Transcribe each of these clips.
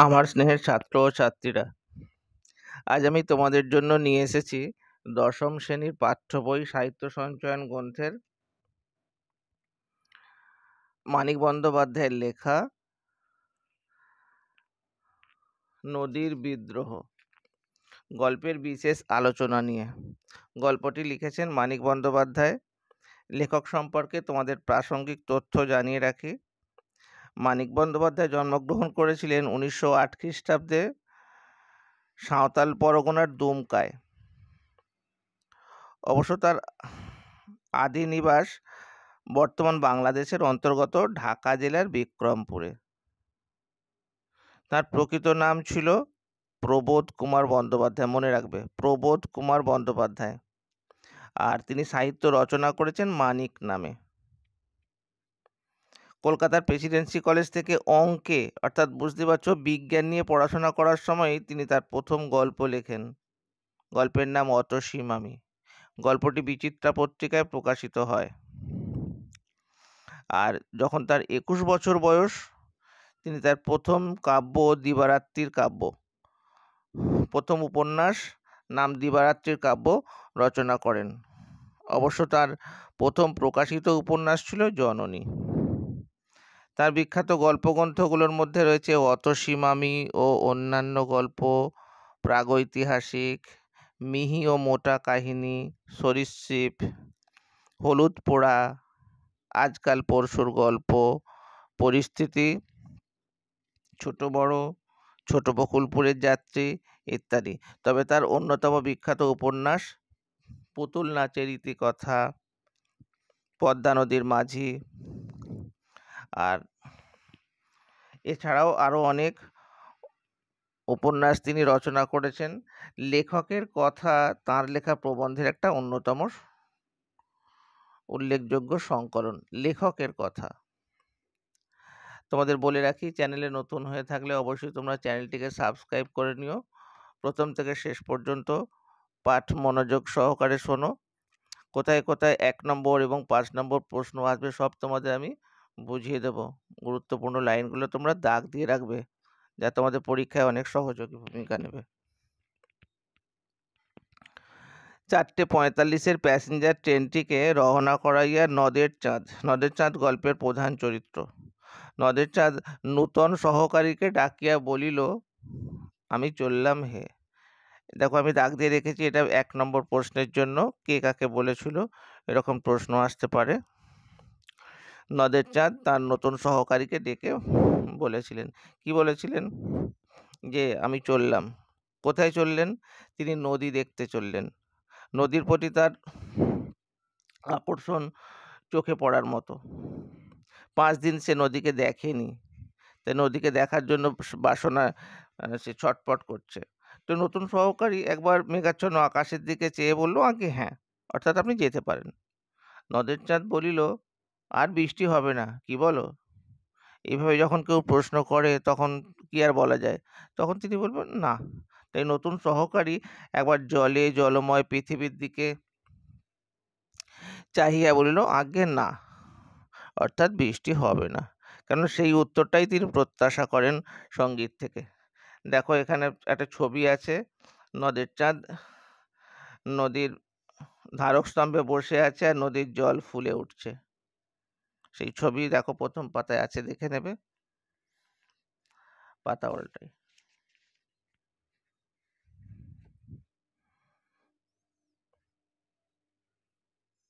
আমার স্নেহের ছাত্র ও ছাত্রীরা, আজ আমি তোমাদের জন্য নিয়ে এসেছি দশম শ্রেণীর পাঠ্য বই সাহিত্য সঞ্চয়ন গ্রন্থের মানিক বন্দ্যোপাধ্যায়ের লেখা নদীর বিদ্রোহ গল্পের বিশেষ আলোচনা নিয়ে। গল্পটি লিখেছেন মানিক বন্দ্যোপাধ্যায়। লেখক সম্পর্কে তোমাদের প্রাসঙ্গিক তথ্য জানিয়ে রাখি। মানিক বন্দ্যোপাধ্যায় জন্মগ্রহণ করেছিলেন 1908 খ্রিস্টাব্দে সাঁওতাল পরগনার দুমকায়। অবশ্য তার আদি নিবাস বর্তমান বাংলাদেশের অন্তর্গত ঢাকা জেলার বিক্রমপুরে। তার প্রকৃত নাম ছিল প্রবোধ কুমার বন্দ্যোপাধ্যায়, মনে রাখবে, প্রবোধ কুমার বন্দ্যোপাধ্যায়। আর তিনি সাহিত্য রচনা করেছেন মানিক নামে। কলকাতার প্রেসিডেন্সি কলেজ থেকে অঙ্কে, অর্থাৎ বুঝতে পারছো বিজ্ঞান নিয়ে পড়াশোনা করার সময় তিনি তার প্রথম গল্প লেখেন। গল্পের নাম অতসী মামি। গল্পটি বিচিত্রা পত্রিকায় প্রকাশিত হয়। আর যখন তার 21 বছর বয়স, তিনি তার প্রথম কাব্য দিবারাত্রির কাব্য, প্রথম উপন্যাস নাম দিবারাত্রির কাব্য রচনা করেন। অবশ্য তার প্রথম প্রকাশিত উপন্যাস ছিল জননী। তার বিখ্যাত গল্পগ্রন্থগুলোর মধ্যে রয়েছে অতসী মামি ও অন্যান্য গল্প, প্রাগৈতিহাসিক, মিহি ও মোটা কাহিনী, সরীসৃপ, হলুদ পোড়া, আজকাল পরশুর গল্প, পরিস্থিতি, ছোট বড়, ছোট বকুলপুরের যাত্রী ইত্যাদি। তবে তার অন্যতম বিখ্যাত উপন্যাস পুতুল নাচের ইতিকথা, পদ্মা নদীর মাঝি। আর এছাড়াও আরও অনেক উপন্যাস তিনি রচনা করেছেন। লেখকের কথা তাঁর লেখা প্রবন্ধের একটা অন্যতম উল্লেখযোগ্য সংকলন। লেখকের কথা তোমাদের বলে রাখি, চ্যানেলে নতুন হয়ে থাকলে অবশ্যই তোমরা চ্যানেলটিকে সাবস্ক্রাইব করে নিও। প্রথম থেকে শেষ পর্যন্ত পাঠ মনোযোগ সহকারে শোনো। কোথায় কোথায় 1 নম্বর এবং 5 নম্বর প্রশ্ন আসবে সব তোমাদের আমি বুঝিয়ে দেব। গুরুত্বপূর্ণ লাইনগুলো তোমরা দাগ দিয়ে রাখবে, যা তোমাদের পরীক্ষায় অনেক সহযোগী ভূমিকা নেবে। 4:45-এর প্যাসেঞ্জার ট্রেনটিকে রওনা করাইয়া নদের চাঁদ। নদের চাঁদ গল্পের প্রধান চরিত্র। নদের চাঁদ নূতন সহকারীকে ডাকিয়া বলিল, আমি চললাম হে। দেখো আমি দাগ দিয়ে রেখেছি, এটা 1 নম্বর প্রশ্নের জন্য। কে কাকে বলেছিল এরকম প্রশ্ন আসতে পারে। নদের চাঁদ তার নতুন সহকারীকে ডেকে বলেছিলেন, কি বলেছিলেন? যে আমি চললাম। কোথায় চললেন? তিনি নদী দেখতে চললেন। নদীর প্রতি তার আকর্ষণ চোখে পড়ার মতো। 5 দিন সে নদীকে দেখেনি, তাই নদীকে দেখার জন্য বাসনা সে ছটপট করছে। তো নতুন সহকারী একবার মেঘাচ্ছন্ন আকাশের দিকে চেয়ে বলল, আগে হ্যাঁ, অর্থাৎ আপনি যেতে পারেন। নদের চাঁদ বলিল, আর বৃষ্টি হবে না, কি বলো? এইভাবে যখন কেউ প্রশ্ন করে তখন কি আর বলা যায়? তখন তিনি বলবেন না। তাই নতুন সহকারী একবার জলে জলময় পৃথিবীর দিকে চাহিয়া বলিল, আজ্ঞে না, অর্থাৎ বৃষ্টি হবে না। কারণ সেই উত্তরটাই তিনি প্রত্যাশা করেন সঙ্গীত থেকে। দেখো এখানে একটা ছবি আছে, নদের চাঁদ নদীর ধারক স্তম্ভে বসে আছে আর নদীর জল ফুলে উঠছে। সেই ছবি দেখো প্রথম পাতায় আছে, দেখে নেবে। পাতা উল্টাই।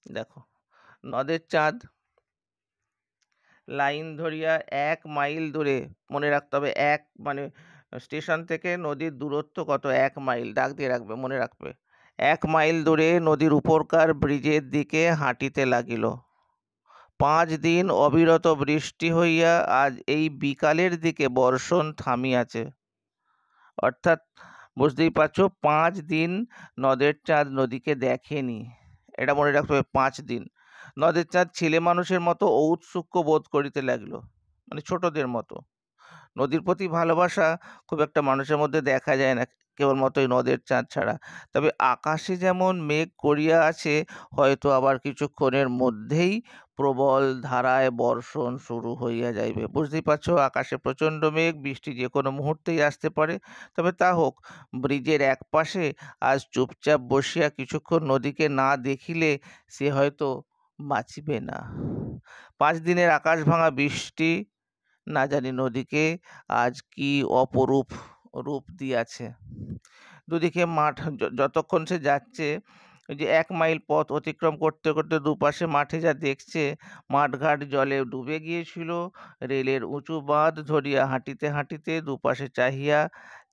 দেখো নদের চাঁদ লাইন ধরিয়া 1 মাইল দূরে, মনে রাখতে হবে এক মানে স্টেশন থেকে নদীর দূরত্ব কত? 1 মাইল, দাগ দিয়ে রাখবে, মনে রাখবে। 1 মাইল দূরে নদীর উপরকার ব্রিজের দিকে হাঁটিতে লাগিল। 5 দিন অবিরত বৃষ্টি হইয়া আজ এই বিকালের দিকে বর্ষণ থামিয়াছে। অর্থাৎ বুঝতেই পারছো 5 দিন নদের চাঁদ নদীকে দেখেনি। এটা মনে রাখতে হবে, 5 দিন। নদের চাঁদ ছেলে মানুষের মতো ঔৎসুক্য বোধ করিতে লাগলো, মানে ছোটদের মতো। নদীর প্রতি ভালোবাসা খুব একটা মানুষের মধ্যে দেখা যায় না, কেবলমাত্র এই নদের চাঁদ ছাড়া। তবে আকাশে যেমন মেঘ করিয়া আছে, হয়তো আবার কিছুক্ষণের মধ্যেই প্রবল ধারায় বর্ষণ শুরু হইয়া যাইবে। বুঝতেই পারছো, আকাশে প্রচণ্ড মেঘ, বৃষ্টি যে কোনো মুহূর্তেই আসতে পারে। তবে তা হোক, ব্রিজের একপাশে আজ চুপচাপ বসিয়া কিছুক্ষণ নদীকে না দেখিলে সে হয়তো বাঁচিবে না। 5 দিনের আকাশ ভাঙা বৃষ্টি না জানি নদীকে আজ কি অপরূপ রূপ দিয়াছে। দুদিকে মাঠ, যতক্ষণ সে যাচ্ছে, ওই যে 1 মাইল পথ অতিক্রম করতে করতে দুপাশে মাঠে যা দেখছে, মাঠঘাট জলে ডুবে গিয়েছিল। রেলের উঁচু বাঁধ ধরিয়া হাঁটিতে হাঁটিতে দুপাশে চাহিয়া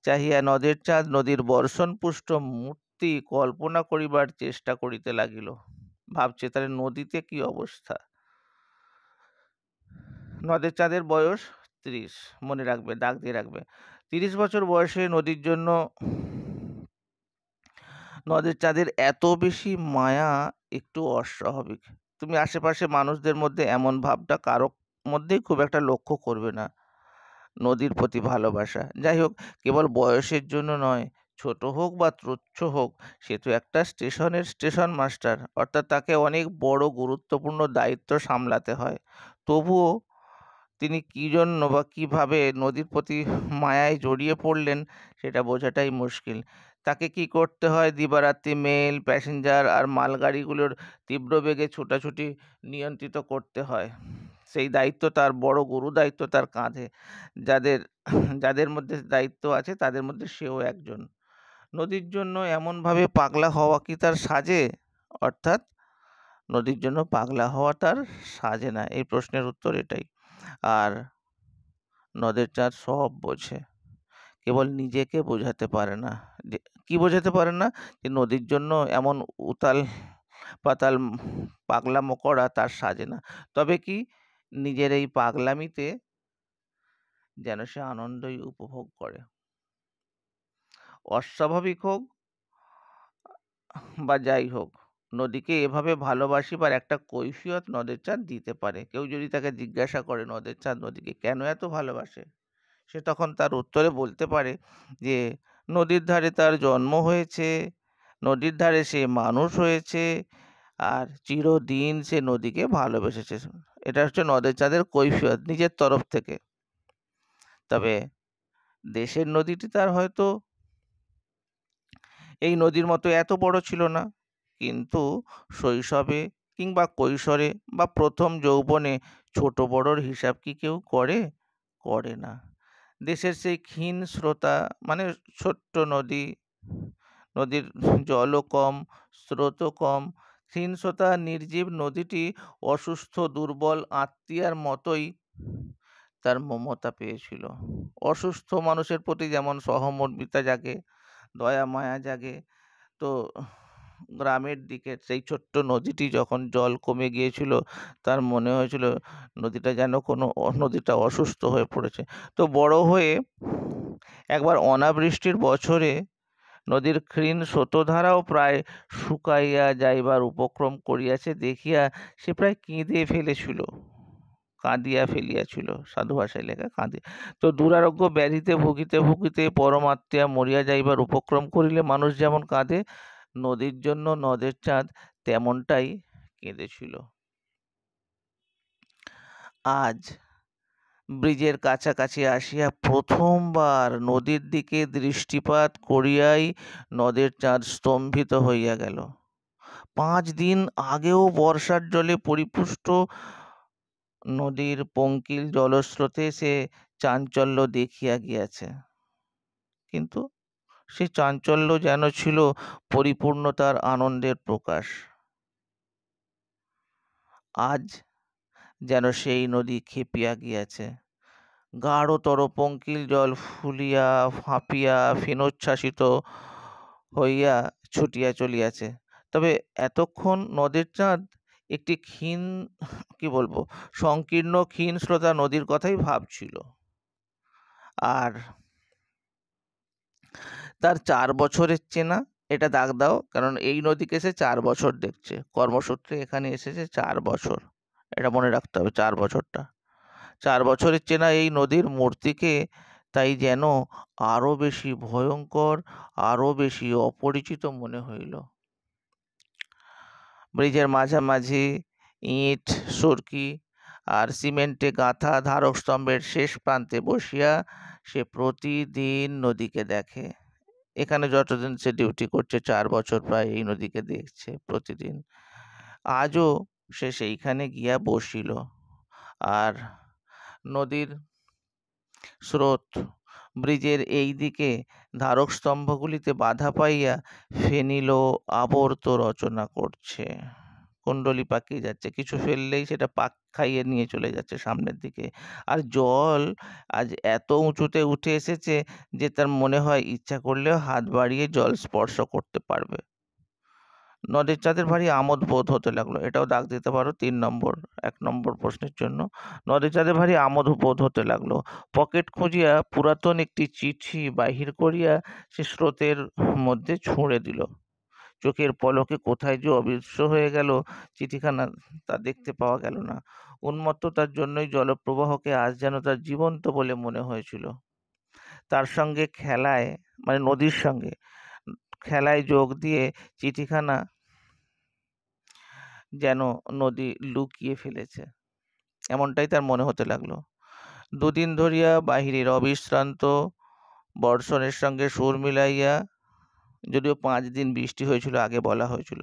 চাহিয়া নদের চাঁদ নদীর বর্ষণপুষ্ট মূর্তি কল্পনা করিবার চেষ্টা করিতে লাগিল। ভাবছে তাহলে নদীতে কি অবস্থা। নদের চাঁদের বয়স 30, মনে রাখবে, দাগ দিয়ে রাখবে। 30 বছর বয়সে নদীর জন্য নদের চাঁদের এত বেশি মায়া একটু অস্বাভাবিক। তুমি আশেপাশে মানুষদের মধ্যে এমন ভাবটা কারো মধ্যেই খুব একটা লক্ষ্য করবে না। নদীর প্রতি ভালোবাসা, যাই হোক, কেবল বয়সের জন্য নয়, ছোট হোক বা তুচ্ছ হোক, সে তো একটা স্টেশনের স্টেশন মাস্টার, অর্থাৎ তাকে অনেক বড় গুরুত্বপূর্ণ দায়িত্ব সামলাতে হয়। তবুও তিনি কী জন্য বা কীভাবে নদীর প্রতি মায়ায় জড়িয়ে পড়লেন সেটা বোঝাটাই মুশকিল। তাকে কি করতে হয়, দিবারাত্রি মেল, প্যাসেঞ্জার আর মালগাড়িগুলোর তীব্র বেগে ছোটাছুটি নিয়ন্ত্রিত করতে হয়। সেই দায়িত্ব তার, বড় গুরু দায়িত্ব তার কাঁধে। যাদের যাদের মধ্যে দায়িত্ব আছে তাদের মধ্যে সেও একজন। নদীর জন্য এমনভাবে পাগলা হওয়া কি তার সাজে? অর্থাৎ নদীর জন্য পাগলা হওয়া তার সাজে না, এই প্রশ্নের উত্তর এটাই। আর নদের চাঁদ সব বোঝে, কেবল নিজেকে বোঝাতে পারে না। যে কি বোঝাতে পারে না? যে নদীর জন্য এমন উতাল পাতাল পাগলামো করা তার সাজে না। তবে কি, নিজের এই পাগলামিতে যেন সে আনন্দই উপভোগ করে। অস্বাভাবিক হোক বা যাই হোক, নদীকে এভাবে ভালোবাসিবার একটা কৈফিয়ত নদের চাঁদ দিতে পারে। কেউ যদি তাকে জিজ্ঞাসা করে নদের চাঁদ নদীকে কেন এত ভালোবাসে, সে তখন তার উত্তরে বলতে পারে যে নদীর ধারে তার জন্ম হয়েছে, নদীর ধারে সে মানুষ হয়েছে, আর চিরদিন সে নদীকে ভালোবেসেছে। এটা হচ্ছে নদের চাঁদের কৈফিয়ত নিজের তরফ থেকে। তবে দেশের নদীটি তার হয়তো এই নদীর মতো এত বড় ছিল না, কিন্তু শৈশবে কিংবা কৈশোরে বা প্রথম যৌবনে ছোট বড়র হিসাব কি কেউ করে? করে না। দেশের সেই ক্ষীণ স্রোতা, মানে ছোট্ট নদী, নদীর জলও কম, স্রোতও কম, ক্ষীণ স্রোতা নির্জীব নদীটি অসুস্থ দুর্বল আত্মীয়ার মতোই তার মমতা পেয়েছিল। অসুস্থ মানুষের প্রতি যেমন সহমর্মিতা জাগে, দয়া মায়া জাগে, তো গ্রামের দিকে সেই ছোট্ট নদীটি যখন জল কমে গিয়েছিল, তার মনে হয়েছিল নদীটা যেন নদীটা অসুস্থ হয়ে পড়েছে। তো বড় হয়ে একবার অনাবৃষ্টির বছরে নদীর ক্ষীণ স্রোতধারাও প্রায় শুকাইয়া যাইবার উপক্রম করিয়াছে দেখিয়া সে প্রায় কাঁদিয়া ফেলিয়াছিল, সাধু ভাষায় লেখা কাঁদে। তো দুরারোগ্য ব্যাধিতে ভুগিতে ভুগিতে পরমাত্মা মরিয়া যাইবার উপক্রম করিলে মানুষ যেমন কাঁদে, নদীর জন্য নদের চাঁদ তেমনটাই কেঁদেছিল। আজ ব্রিজের কাছাকাছি আসিয়া প্রথমবার নদীর দিকে দৃষ্টিপাত করিয়াই নদের চাঁদ স্তম্ভিত হইয়া গেল। 5 দিন আগেও বর্ষার জলে পরিপুষ্ট নদীর পঙ্কিল জলস্রোতে সে চাঞ্চল্য দেখিয়া গিয়াছে, কিন্তু সে চাঞ্চল্য যেন ছিল পরিপূর্ণতার আনন্দের প্রকাশ। আজ যেন সেই নদী খেপিয়া গিয়াছে, গাঢ়তর পঙ্কিল জল ফুলিয়া ফাঁপিয়া ফেনোচ্ছ্বাসিত হইয়া ছুটিয়া চলিয়াছে। তবে এতক্ষণ নদের চাঁদ একটি সংকীর্ণ ক্ষীণ স্রোতা নদীর কথাই ভাবছিল। আর তার 4 বছরের চেনা, এটা দাগ দাও, কারণ এই নদীকে সে 4 বছর দেখছে, কর্মসূত্রে এখানে এসেছে 4 বছর, এটা মনে রাখতে হবে, 4 বছরটা। 4 বছরের চেনা এই নদীর মূর্তিকে তাই যেন আরো বেশি ভয়ঙ্কর, আরো বেশি অপরিচিত মনে হইল। ব্রিজের মাঝামাঝি ইট, সুরকি আর সিমেন্টে গাঁথা ধারক স্তম্ভের শেষ প্রান্তে বসিয়া সে প্রতিদিন নদীকে দেখে। এখানে যতদিন সে ডিউটি করছে, 4 বছর প্রায় এই নদীকে দেখছে প্রতিদিন। আজও সে সেইখানে গিয়া বসিল, আর নদীর স্রোত ব্রিজের এই দিকে ধারক স্তম্ভগুলিতে বাধা পাইয়া ফেনিল আবর্ত রচনা করছে। কুণ্ডলী পাকিয়ে যাচ্ছে, কিছু ফেললেই সেটা পাক খাইয়ে নিয়ে চলে যাচ্ছে সামনের দিকে। আর জল আজ এত উঁচুতে উঠে এসেছে যে তার মনে হয় ইচ্ছা করলেও হাত বাড়িয়ে জল স্পর্শ করতে পারবে। নদীর চাঁদের ভারী আমোদ বোধ হতে লাগলো। এটাও দাগ দিতে পারো 3 নম্বর, 1 নম্বর প্রশ্নের জন্য। নদীর চাঁদের ভারী আমোদ বোধ হতে লাগলো। পকেট খুঁজিয়া পুরাতন একটি চিঠি বাহির করিয়া সে স্রোতের মধ্যে ছুঁড়ে দিল। চোখের পলকে কোথায় যে অদৃশ্য হয়ে গেল চিঠিখানা, তা দেখতে পাওয়া গেল না। উন্মত্ততার জন্যই জলপ্রবাহকে আজ যেন তার জীবন্ত বলে মনে হয়েছিল। তার সঙ্গে খেলায়, মানে নদীর সঙ্গে খেলায় যোগ দিয়ে চিঠিখানা যেন নদী লুকিয়ে ফেলেছে, এমনটাই তার মনে হতে লাগলো। 2 দিন ধরিয়া বাহিরের অবিশ্রান্ত বর্ষণের সঙ্গে সুর মিলাইয়া, যদিও 5 দিন বৃষ্টি হয়েছিল আগে বলা হয়েছিল,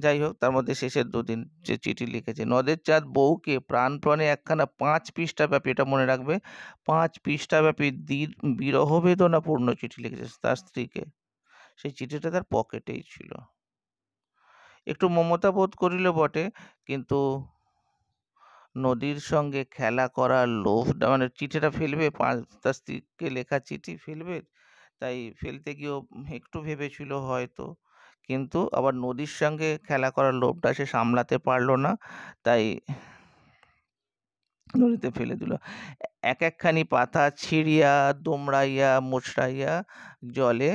যাই হোক তার মধ্যে শেষের 2 দিন যে চিঠি লিখেছে, নদের চাঁদ বউকে প্রাণপণে একখানা 5 পৃষ্ঠা ব্যাপী, এটা মনে রাখবে, 5 পৃষ্ঠা ব্যাপী বিরহ বেদনাপূর্ণ চিঠি লিখেছে তার স্ত্রীকে। সেই চিঠিটা তার পকেটেই ছিল। একটু মমতা বোধ করিল বটে, কিন্তু নদীর সঙ্গে খেলা করার লোভ, মানে চিঠিটা ফেলবে, তার স্ত্রীকে লেখা চিঠি ফেলবে, তাই ফেলতে গিয়েও একটু ভেবেছিল হয়তো, কিন্তু আবার নদীর সঙ্গে খেলা করার লোভটা সে সামলাতে পারলো না, তাই নদীতে ফেলে দিল। এক একখানি পাতা ছিঁড়িয়া দুমড়াইয়া মুচড়াইয়া জলে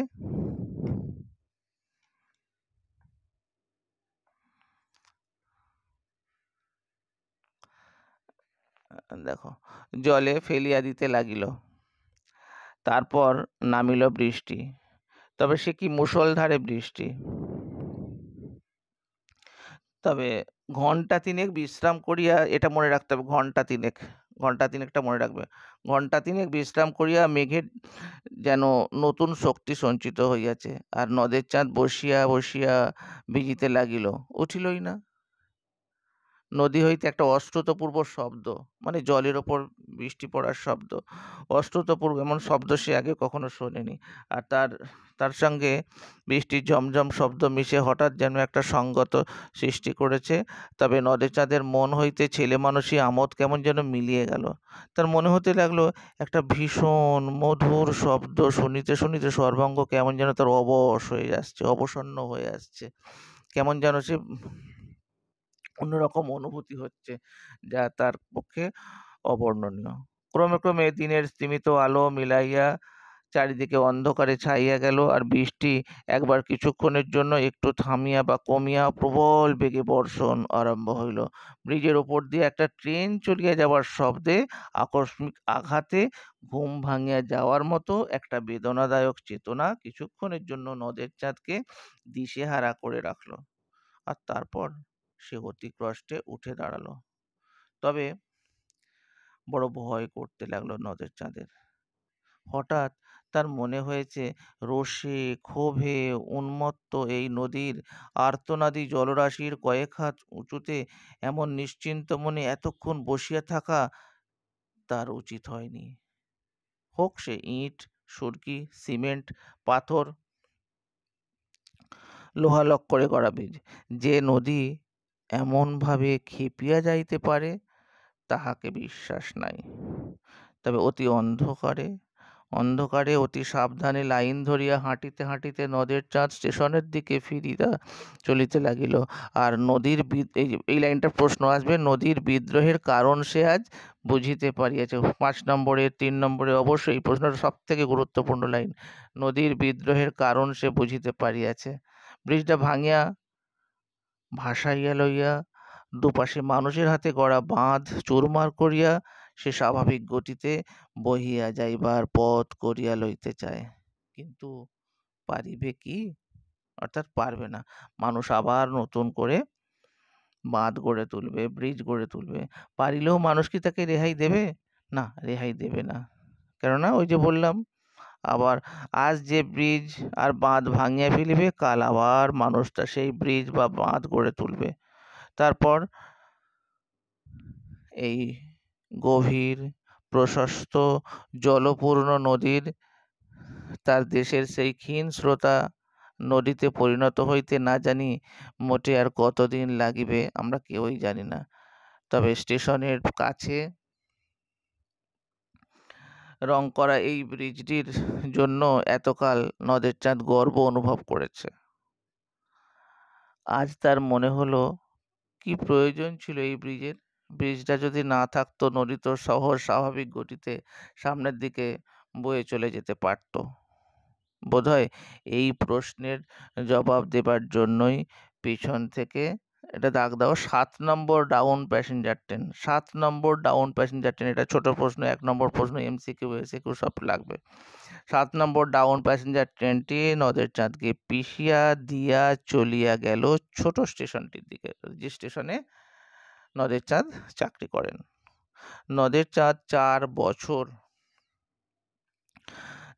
দেখো জলে ফেলিয়া দিতে লাগিল। তারপর নামিল বৃষ্টি, তবে সে কি মুষলধারে বৃষ্টি। তবে ঘন্টা তিনেক বিশ্রাম করিয়া, এটা মনে রাখতে হবে, ঘন্টা তিনেকটা মনে রাখবে, ঘন্টা তিনেক বিশ্রাম করিয়া মেঘের যেন নতুন শক্তি সঞ্চিত হইয়াছে, আর নদের চাঁদ বসিয়া বসিয়া ভিজিতে লাগিল, উঠিলই না। নদী হইতে একটা অশ্রুতপূর্ব শব্দ, মানে জলের ওপর বৃষ্টি পড়ার শব্দ, অশ্রুতপূর্ব, এমন শব্দ সে আগে কখনো শোনেনি। আর তার সঙ্গে বৃষ্টির ঝমঝম শব্দ মিশে হঠাৎ যেন একটা সঙ্গত সৃষ্টি করেছে। তবে নদের চাঁদের মন হইতে ছেলে মানুষই আমোদ কেমন যেন মিলিয়ে গেল। তার মনে হতে লাগলো একটা ভীষণ মধুর শব্দ শুনিতে শুনিতে সর্বাঙ্গ কেমন যেন তার অবশ হয়ে আসছে, অবসন্ন হয়ে আসছে, কেমন যেন সে অন্যরকম অনুভূতি হচ্ছে, যা তার পক্ষে অবর্ণনীয়। ক্রমে ক্রমে দিনের স্তিমিত আলো মিলাইয়া চারিদিকে অন্ধকারে ছাইয়া গেল, আর বৃষ্টি একবার কিছুক্ষণের জন্য একটু থামিয়া বা কমিয়া প্রবল বেগে বর্ষণ আরম্ভ হইল। ব্রিজের ওপর দিয়ে একটা ট্রেন চলিয়া যাওয়ার শব্দে আকস্মিক আঘাতে ঘুম ভাঙিয়া যাওয়ার মতো একটা বেদনাদায়ক চেতনা কিছুক্ষণের জন্য নদের চাঁদকে দিশেহারা করে রাখল। আর তারপর সে অতি কষ্টে উঠে দাঁড়ালো। তবে বড় ভয় করতে লাগলো নদের চাঁদের। হঠাৎ তার মনে হয়েছে রোষে ক্ষোভে উন্মত্ত এই নদীর আর্তনাদী জলরাশির কয়েক হাত উঁচুতে এমন নিশ্চিন্ত মনে এতক্ষণ বসিয়া থাকা তার উচিত হয়নি। হোক সে ইট, সুরকি, সিমেন্ট, পাথর, লোহা লক্করে গড়া ব্রিজ, যে নদী এমনভাবে খেপিয়া যাইতে পারে তাহাকে বিশ্বাস নাই। তবে অতি অন্ধকারে অতি সাবধানে লাইন ধরিয়া হাঁটিতে হাঁটিতে নদের চাঁদ স্টেশনের দিকে ফিরিয়া চলিতে লাগিল। আর নদীর এই লাইনটা প্রশ্ন আসবে, নদীর বিদ্রোহের কারণ সে আজ বুঝিতে পারিয়াছে। 5 নম্বরে 3 নম্বরে অবশ্যই এই প্রশ্নটা সব থেকে গুরুত্বপূর্ণ লাইন, নদীর বিদ্রোহের কারণ সে বুঝিতে পারিয়াছে। ব্রিজটা ভাঙিয়া ভাসাইয়া লইয়া দুপাশে মানুষের হাতে গড়া বাঁধ চুরমার করিয়া সে স্বাভাবিক গতিতে বহিয়া যাইবার পথ করিয়া লইতে চায়, কিন্তু পারিবে কি? অর্থাৎ পারবে না। মানুষ আবার নতুন করে বাঁধ গড়ে তুলবে, ব্রিজ গড়ে তুলবে। পারিলেও মানুষ কি তাকে রেহাই দেবে? না, রেহাই দেবে না। কেননা ওই যে বললাম, আবার আজ যে ব্রিজ আর বাঁধ ভাঙিয়া ফেলিবে, কাল আবার মানুষটা সেই ব্রিজ বা বাঁধ গড়ে তুলবে। তারপর এই গভীর প্রশস্ত জলপূর্ণ নদীর তার দেশের সেই ক্ষীণ স্রোতা নদীতে পরিণত হইতে না জানি মোটে আর কতদিন লাগিবে, আমরা কেউই জানি না। তবে স্টেশনের কাছে রং করা এই ব্রিজটির জন্য এতকাল নদের চাঁদ গর্ব অনুভব করেছে। আজ তার মনে হলো, কি প্রয়োজন ছিল এই ব্রিজের? ব্রিজটা যদি না থাকতো, নদী তো সহজ স্বাভাবিক গতিতে সামনের দিকে বয়ে চলে যেতে পারত। বোধহয় এই প্রশ্নের জবাব দেবার জন্যই পিছন থেকে এটা দাগ দাও, 7 নম্বর ডাউন প্যাসেঞ্জার ট্রেন। 7 নম্বর ডাউন প্যাসেঞ্জার ট্রেন, এটা ছোট প্রশ্ন, 1 নম্বর প্রশ্ন, এমসিকিউ, এসিকিউ সব লাগবে। 7 নম্বর ডাউন প্যাসেঞ্জার ট্রেনটি নদের চাঁদকে পিষিয়া দিয়া চলিয়া গেল ছোট স্টেশনটির দিকে, যে স্টেশনে নদের চাঁদ চাকরি করেন। নদের চাঁদ 4 বছর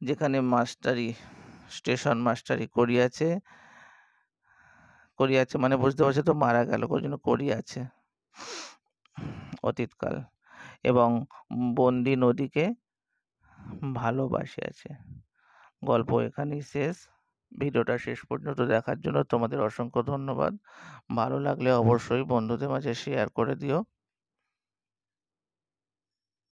যেখানে স্টেশন মাস্টারি করিয়াছে, মানে বুঝতে পারছো তো, মারা গেল, ওই জন্য করিয়াছে অতীতকাল, এবং বন্দি নদীকে ভালোবাসিয়াছে। গল্প এখানেই শেষ। ভিডিওটা শেষ পর্যন্ত দেখার জন্য তোমাদের অসংখ্য ধন্যবাদ। ভালো লাগলে অবশ্যই বন্ধুদের মাঝে শেয়ার করে দিও।